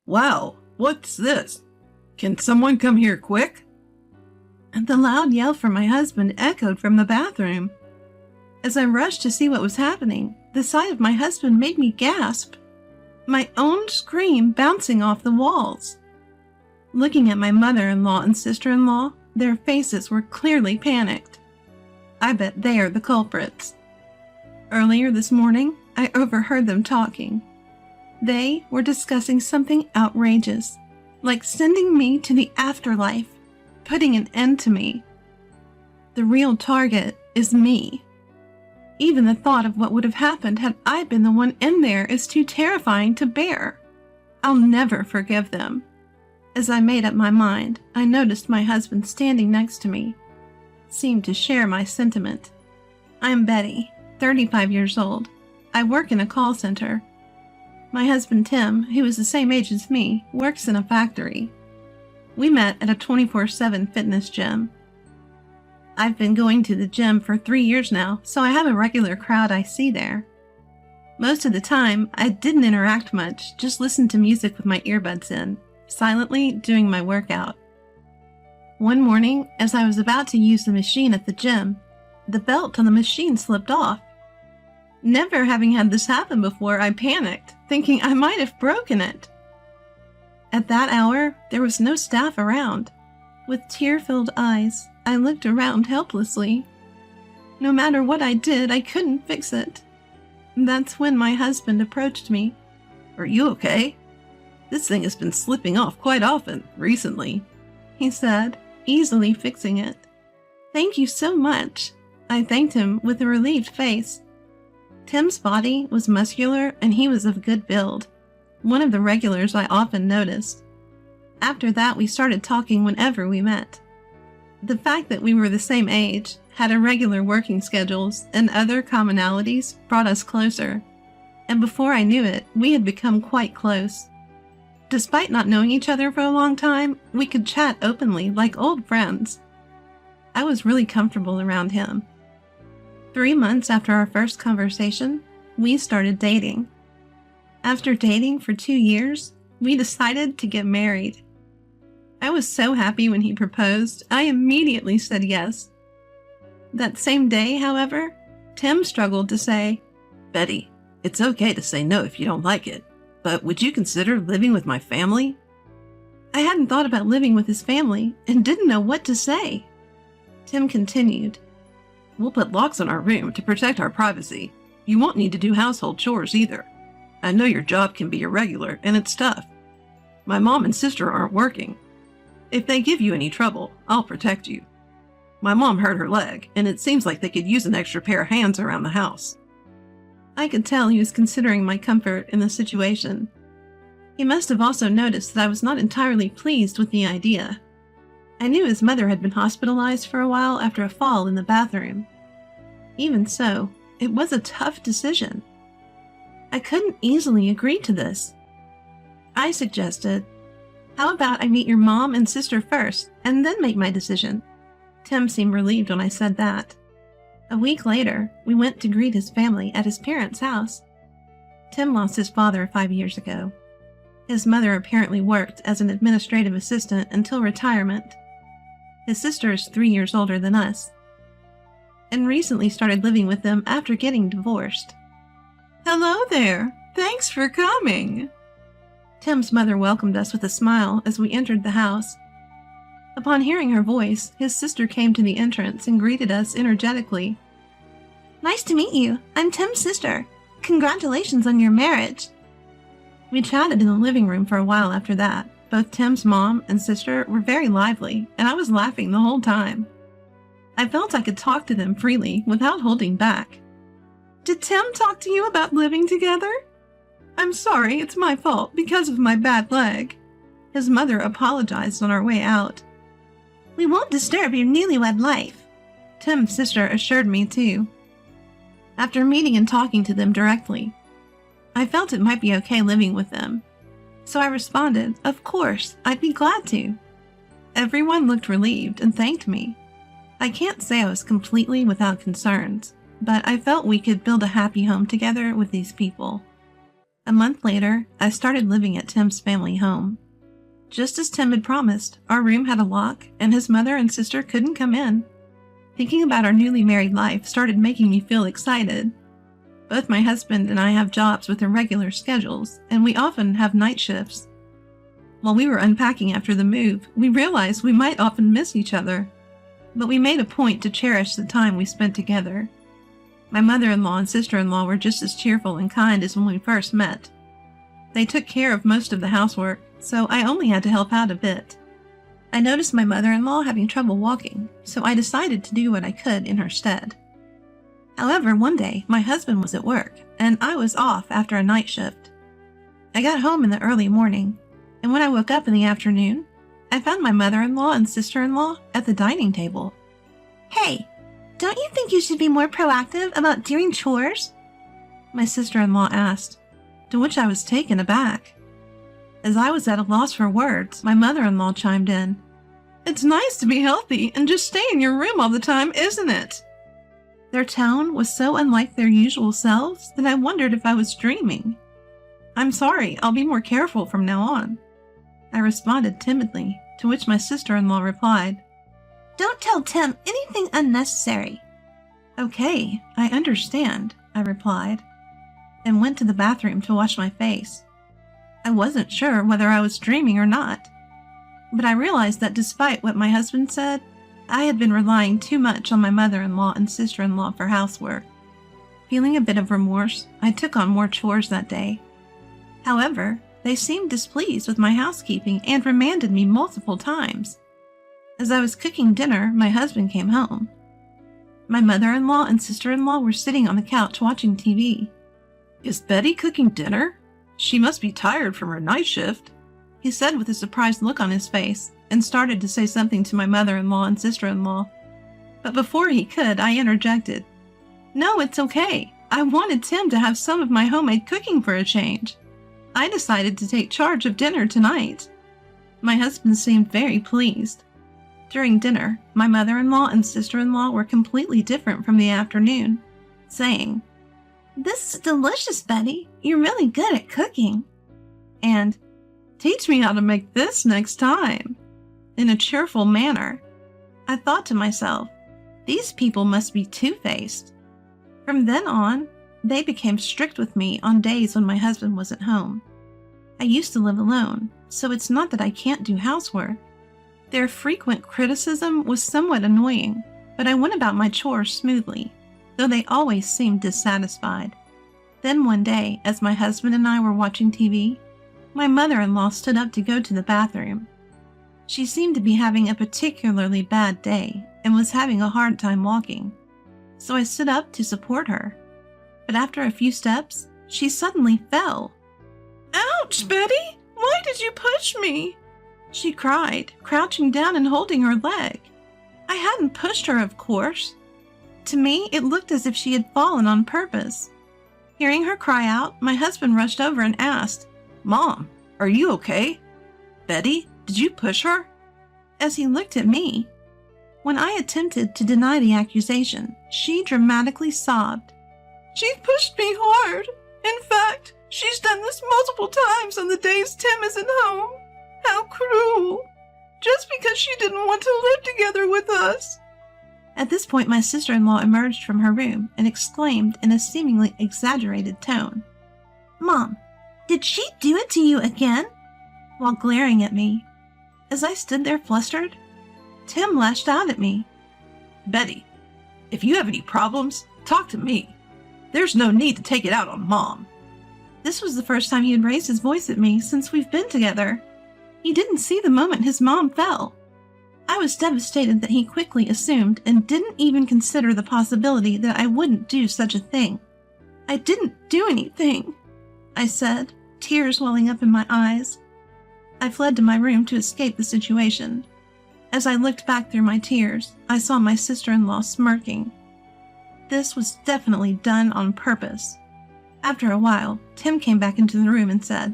Wow, what's this? Can someone come here quick? And the loud yell from my husband echoed from the bathroom. As I rushed to see what was happening, the sight of my husband made me gasp. My own scream bouncing off the walls. Looking at my mother-in-law and sister-in-law, their faces were clearly panicked. I bet they are the culprits. Earlier this morning, I overheard them talking. They were discussing something outrageous, like sending me to the afterlife, putting an end to me. The real target is me. Even the thought of what would have happened had I been the one in there is too terrifying to bear. I'll never forgive them. As I made up my mind, I noticed my husband standing next to me. Seemed to share my sentiment. I'm Betty, 35 years old. I work in a call center. My husband Tim, who is the same age as me, works in a factory. We met at a 24/7 fitness gym. I've been going to the gym for 3 years now, so I have a regular crowd I see there. Most of the time, I didn't interact much, just listened to music with my earbuds in, silently doing my workout. One morning, as I was about to use the machine at the gym, the belt on the machine slipped off. Never having had this happen before, I panicked, thinking I might have broken it. At that hour, there was no staff around. With tear-filled eyes, I looked around helplessly. No matter what I did, I couldn't fix it. That's when my husband approached me. Are you okay? This thing has been slipping off quite often recently, he said, easily fixing it. Thank you so much. I thanked him with a relieved face. Tim's body was muscular and he was of good build, one of the regulars I often noticed. After that, we started talking whenever we met. The fact that we were the same age, had irregular working schedules, and other commonalities brought us closer, and before I knew it, we had become quite close. Despite not knowing each other for a long time, we could chat openly like old friends. I was really comfortable around him. 3 months after our first conversation, we started dating. After dating for 2 years, we decided to get married. I was so happy when he proposed, I immediately said yes. That same day, however, Tim struggled to say, Betty, it's okay to say no if you don't like it, but would you consider living with my family? I hadn't thought about living with his family and didn't know what to say. Tim continued, We'll put locks on our room to protect our privacy. You won't need to do household chores either. I know your job can be irregular and it's tough. My mom and sister aren't working. If they give you any trouble, I'll protect you. My mom hurt her leg, and it seems like they could use an extra pair of hands around the house. I could tell he was considering my comfort in the situation. He must have also noticed that I was not entirely pleased with the idea. I knew his mother had been hospitalized for a while after a fall in the bathroom. Even so, it was a tough decision. I couldn't easily agree to this. I suggested, how about I meet your mom and sister first, and then make my decision? Tim seemed relieved when I said that. A week later, we went to greet his family at his parents' house. Tim lost his father 5 years ago. His mother apparently worked as an administrative assistant until retirement. His sister is 3 years older than us, and recently started living with them after getting divorced. Hello there! Thanks for coming! Tim's mother welcomed us with a smile as we entered the house. Upon hearing her voice, his sister came to the entrance and greeted us energetically. Nice to meet you. I'm Tim's sister. Congratulations on your marriage. We chatted in the living room for a while after that. Both Tim's mom and sister were very lively, and I was laughing the whole time. I felt I could talk to them freely without holding back. Did Tim talk to you about living together? I'm sorry, it's my fault because of my bad leg. His mother apologized on our way out. We won't disturb your newlywed life, Tim's sister assured me too. After meeting and talking to them directly, I felt it might be okay living with them. So I responded, of course, I'd be glad to. Everyone looked relieved and thanked me. I can't say I was completely without concerns, but I felt we could build a happy home together with these people. A month later, I started living at Tim's family home. Just as Tim had promised, our room had a lock and his mother and sister couldn't come in. Thinking about our newly married life started making me feel excited. Both my husband and I have jobs with irregular schedules, and we often have night shifts. While we were unpacking after the move, we realized we might often miss each other, but we made a point to cherish the time we spent together. My mother-in-law and sister-in-law were just as cheerful and kind as when we first met. They took care of most of the housework, so I only had to help out a bit. I noticed my mother-in-law having trouble walking, so I decided to do what I could in her stead. However, one day, my husband was at work, and I was off after a night shift. I got home in the early morning, and when I woke up in the afternoon, I found my mother-in-law and sister-in-law at the dining table. Hey, don't you think you should be more proactive about doing chores? My sister-in-law asked, to which I was taken aback. As I was at a loss for words, my mother-in-law chimed in. It's nice to be healthy and just stay in your room all the time, isn't it? Their tone was so unlike their usual selves that I wondered if I was dreaming. I'm sorry, I'll be more careful from now on. I responded timidly, to which my sister-in-law replied, Don't tell Tim anything unnecessary. Okay, I understand, I replied, and went to the bathroom to wash my face. I wasn't sure whether I was dreaming or not, but I realized that despite what my husband said, I had been relying too much on my mother-in-law and sister-in-law for housework. Feeling a bit of remorse, I took on more chores that day. However, they seemed displeased with my housekeeping and remanded me multiple times. As I was cooking dinner, my husband came home. My mother-in-law and sister-in-law were sitting on the couch watching TV. Is Betty cooking dinner? She must be tired from her night shift, he said with a surprised look on his face, and started to say something to my mother-in-law and sister-in-law. But before he could, I interjected. No, it's okay. I wanted Tim to have some of my homemade cooking for a change. I decided to take charge of dinner tonight. My husband seemed very pleased. During dinner, my mother-in-law and sister-in-law were completely different from the afternoon, saying, This is delicious, Betty. You're really good at cooking. And, teach me how to make this next time, in a cheerful manner. I thought to myself, these people must be two-faced. From then on, they became strict with me on days when my husband was at home. I used to live alone, so it's not that I can't do housework. Their frequent criticism was somewhat annoying, but I went about my chores smoothly, though they always seemed dissatisfied. Then one day, as my husband and I were watching TV, my mother-in-law stood up to go to the bathroom. She seemed to be having a particularly bad day and was having a hard time walking, so I stood up to support her. But after a few steps, she suddenly fell. Ouch, Betty! Why did you push me? She cried, crouching down and holding her leg. I hadn't pushed her, of course. To me, it looked as if she had fallen on purpose. Hearing her cry out, my husband rushed over and asked, Mom, are you okay? Betty, did you push her? As he looked at me. When I attempted to deny the accusation, she dramatically sobbed. She pushed me hard. In fact, she's done this multiple times on the days Tim isn't home. How cruel. Just because she didn't want to live together with us. At this point, my sister-in-law emerged from her room and exclaimed in a seemingly exaggerated tone, Mom, did she do it to you again? While glaring at me. As I stood there flustered, Tim lashed out at me. Betty, if you have any problems, talk to me. There's no need to take it out on Mom. This was the first time he had raised his voice at me since we've been together. He didn't see the moment his mom fell. I was devastated that he quickly assumed and didn't even consider the possibility that I wouldn't do such a thing. I didn't do anything, I said, tears welling up in my eyes. I fled to my room to escape the situation. As I looked back through my tears, I saw my sister-in-law smirking. This was definitely done on purpose. After a while, Tim came back into the room and said,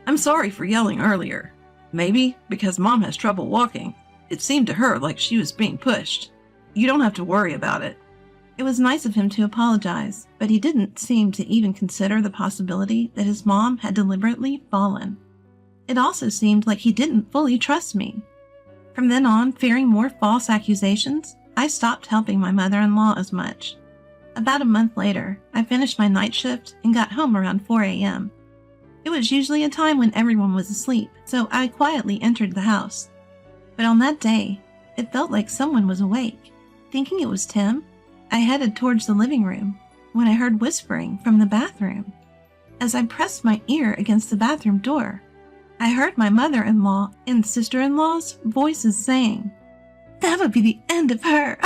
I'm sorry for yelling earlier. Maybe because Mom has trouble walking. It seemed to her like she was being pushed. You don't have to worry about it. It was nice of him to apologize, but he didn't seem to even consider the possibility that his mom had deliberately fallen. It also seemed like he didn't fully trust me. From then on, fearing more false accusations, I stopped helping my mother-in-law as much. About a month later, I finished my night shift and got home around 4 a.m. It was usually a time when everyone was asleep, so I quietly entered the house. But on that day, it felt like someone was awake. Thinking it was Tim, I headed towards the living room when I heard whispering from the bathroom. As I pressed my ear against the bathroom door, I heard my mother-in-law and sister-in-law's voices saying, "That would be the end of her.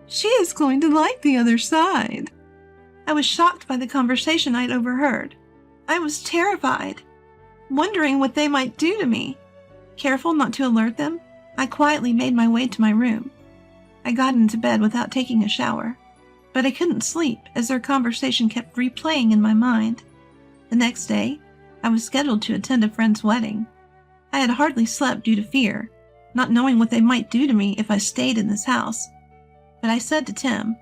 She is going to like the other side." I was shocked by the conversation I'd overheard. I was terrified, wondering what they might do to me. Careful not to alert them, I quietly made my way to my room. I got into bed without taking a shower, but I couldn't sleep as their conversation kept replaying in my mind. The next day, I was scheduled to attend a friend's wedding. I had hardly slept due to fear, not knowing what they might do to me if I stayed in this house. But I said to Tim,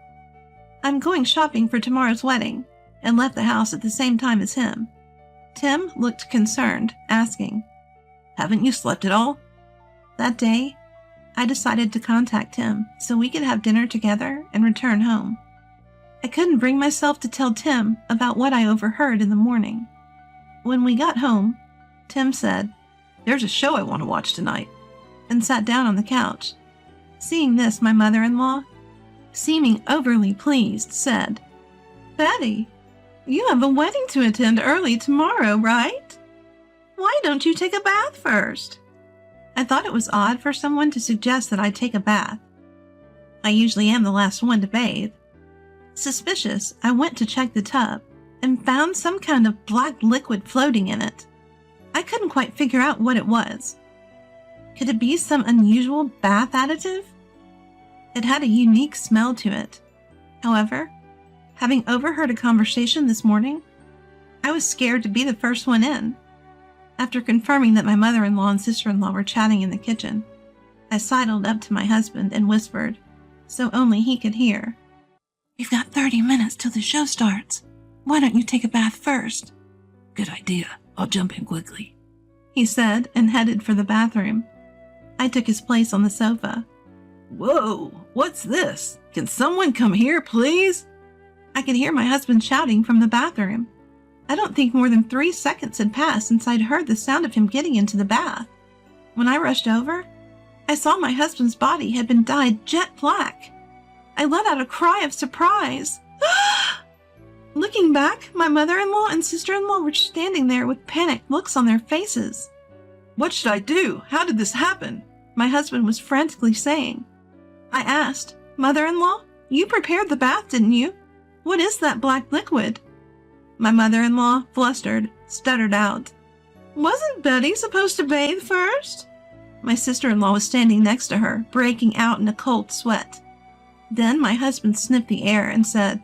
"I'm going shopping for tomorrow's wedding," and left the house at the same time as him. Tim looked concerned, asking, "Haven't you slept at all?" That day, I decided to contact him so we could have dinner together and return home. I couldn't bring myself to tell Tim about what I overheard in the morning. When we got home, Tim said, "There's a show I want to watch tonight," and sat down on the couch. Seeing this, my mother-in-law, seeming overly pleased, said, "Betty, you have a wedding to attend early tomorrow, right? Why don't you take a bath first?" I thought it was odd for someone to suggest that I take a bath. I usually am the last one to bathe. Suspicious, I went to check the tub and found some kind of black liquid floating in it. I couldn't quite figure out what it was. Could it be some unusual bath additive? It had a unique smell to it. However, having overheard a conversation this morning, I was scared to be the first one in. After confirming that my mother-in-law and sister-in-law were chatting in the kitchen, I sidled up to my husband and whispered, so only he could hear, "We've got 30 minutes till the show starts. Why don't you take a bath first?" "Good idea. I'll jump in quickly," he said and headed for the bathroom. I took his place on the sofa. "Whoa, what's this? Can someone come here, please?" I could hear my husband shouting from the bathroom. I don't think more than 3 seconds had passed since I'd heard the sound of him getting into the bath. When I rushed over, I saw my husband's body had been dyed jet black. I let out a cry of surprise. Looking back, my mother-in-law and sister-in-law were standing there with panicked looks on their faces. "What should I do? How did this happen?" My husband was frantically saying. I asked, "Mother-in-law, you prepared the bath, didn't you? What is that black liquid?" My mother-in-law, flustered, stuttered out, "Wasn't Betty supposed to bathe first?" My sister-in-law was standing next to her, breaking out in a cold sweat. Then my husband sniffed the air and said,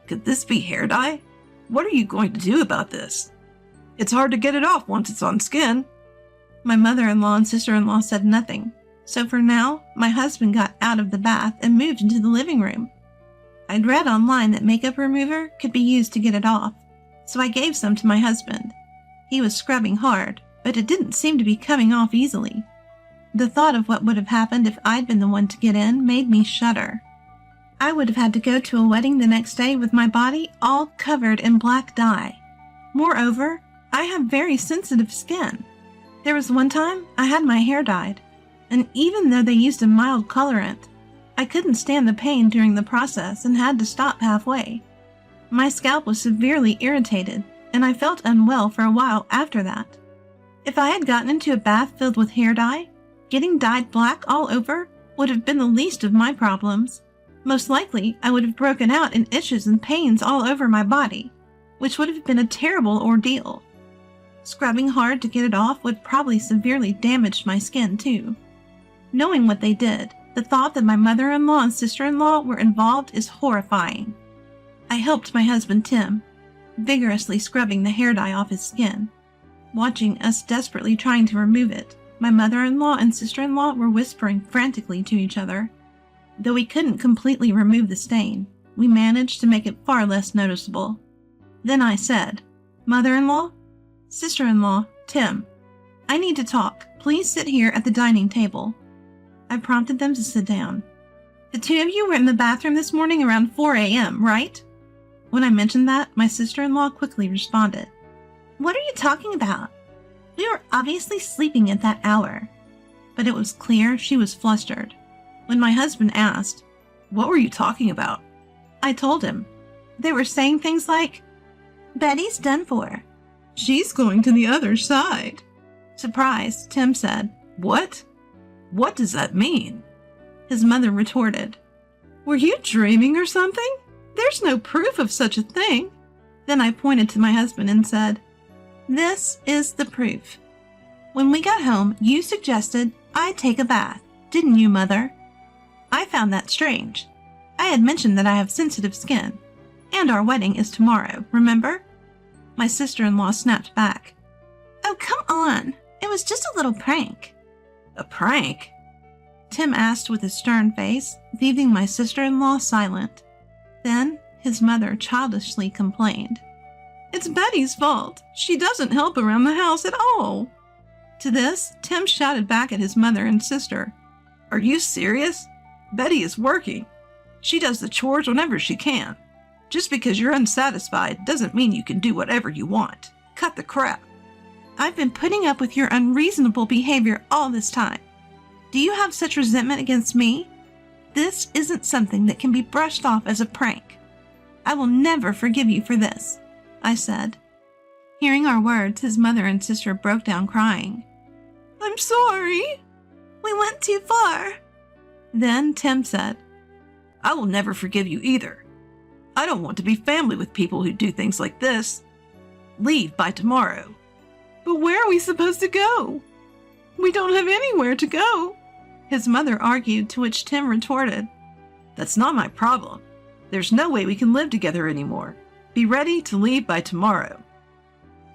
"Could this be hair dye? What are you going to do about this? It's hard to get it off once it's on skin." My mother-in-law and sister-in-law said nothing, so for now, my husband got out of the bath and moved into the living room. I'd read online that makeup remover could be used to get it off, so I gave some to my husband. He was scrubbing hard, but it didn't seem to be coming off easily. The thought of what would have happened if I'd been the one to get in made me shudder. I would have had to go to a wedding the next day with my body all covered in black dye. Moreover, I have very sensitive skin. There was one time I had my hair dyed, and even though they used a mild colorant, I couldn't stand the pain during the process and had to stop halfway. My scalp was severely irritated, and I felt unwell for a while after that. If I had gotten into a bath filled with hair dye, getting dyed black all over would have been the least of my problems. Most likely, I would have broken out in itches and pains all over my body, which would have been a terrible ordeal. Scrubbing hard to get it off would probably severely damage my skin too. Knowing what they did, the thought that my mother-in-law and sister-in-law were involved is horrifying. I helped my husband Tim, vigorously scrubbing the hair dye off his skin. Watching us desperately trying to remove it, my mother-in-law and sister-in-law were whispering frantically to each other. Though we couldn't completely remove the stain, we managed to make it far less noticeable. Then I said, "Mother-in-law, sister-in-law, Tim, I need to talk. Please sit here at the dining table." I prompted them to sit down. "The two of you were in the bathroom this morning around 4 a.m., right?" When I mentioned that, my sister-in-law quickly responded, "What are you talking about? We were obviously sleeping at that hour." But it was clear she was flustered. When my husband asked, "What were you talking about?" I told him. They were saying things like, "Betty's done for. "She's going to the other side." Surprised, Tim said, What? What does that mean? His mother retorted, "Were you dreaming or something? There's no proof of such a thing." Then I pointed to my husband and said, "This is the proof. When we got home, you suggested I take a bath, didn't you, Mother?" I found that strange. I had mentioned that I have sensitive skin, and our wedding is tomorrow, remember? My sister-in-law snapped back. "Oh, come on. It was just a little prank." A prank? Tim asked with a stern face, leaving my sister-in-law silent. Then his mother childishly complained, "It's Betty's fault. She doesn't help around the house at all." To this, Tim shouted back at his mother and sister, Are you serious? Betty is working. She does the chores whenever she can. Just because you're unsatisfied doesn't mean you can do whatever you want. Cut the crap. "I've been putting up with your unreasonable behavior all this time. Do you have such resentment against me? This isn't something that can be brushed off as a prank. I will never forgive you for this," I said. Hearing our words, his mother and sister broke down crying. "I'm sorry. We went too far." Then Tim said, I will never forgive you either. I don't want to be family with people who do things like this. Leave by tomorrow." "But where are we supposed to go? We don't have anywhere to go," his mother argued, to which Tim retorted, That's not my problem. There's no way we can live together anymore. Be ready to leave by tomorrow.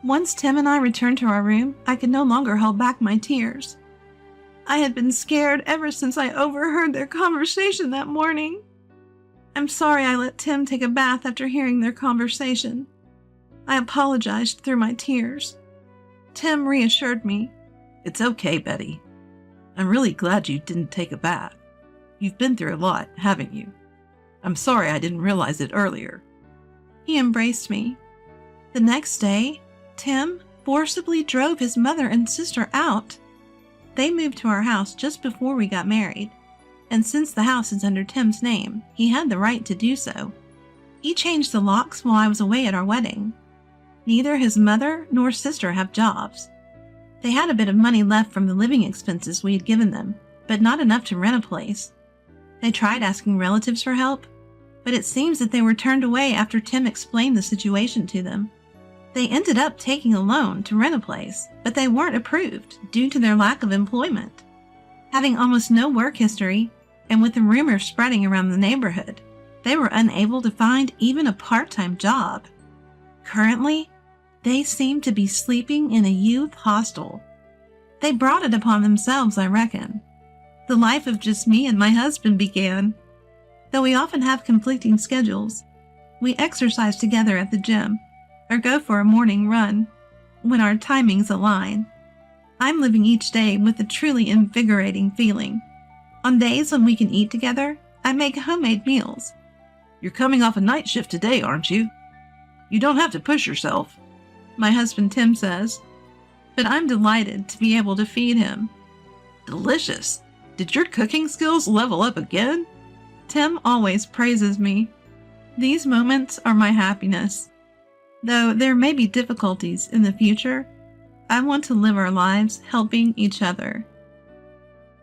Once Tim and I returned to our room, I could no longer hold back my tears. I had been scared ever since I overheard their conversation that morning. I'm sorry I let Tim take a bath after hearing their conversation. I apologized through my tears. Tim reassured me. It's okay, Betty. I'm really glad you didn't take a bath. You've been through a lot, haven't you? I'm sorry I didn't realize it earlier. He embraced me. The next day, Tim forcibly drove his mother and sister out. They moved to our house just before we got married, and since the house is under Tim's name, he had the right to do so. He changed the locks while I was away at our wedding. Neither his mother nor sister have jobs. They had a bit of money left from the living expenses we had given them, but not enough to rent a place. They tried asking relatives for help, but it seems that they were turned away after Tim explained the situation to them. They ended up taking a loan to rent a place, but they weren't approved due to their lack of employment. Having almost no work history, and with the rumors spreading around the neighborhood, they were unable to find even a part-time job. Currently, they seem to be sleeping in a youth hostel. They brought it upon themselves, I reckon. The life of just me and my husband began. Though we often have conflicting schedules, we exercise together at the gym or go for a morning run when our timings align. I'm living each day with a truly invigorating feeling. On days when we can eat together, I make homemade meals. You're coming off a night shift today, aren't you? You don't have to push yourself, my husband Tim says, but I'm delighted to be able to feed him. Delicious. Did your cooking skills level up again? Tim always praises me. These moments are my happiness. Though there may be difficulties in the future, I want to live our lives helping each other.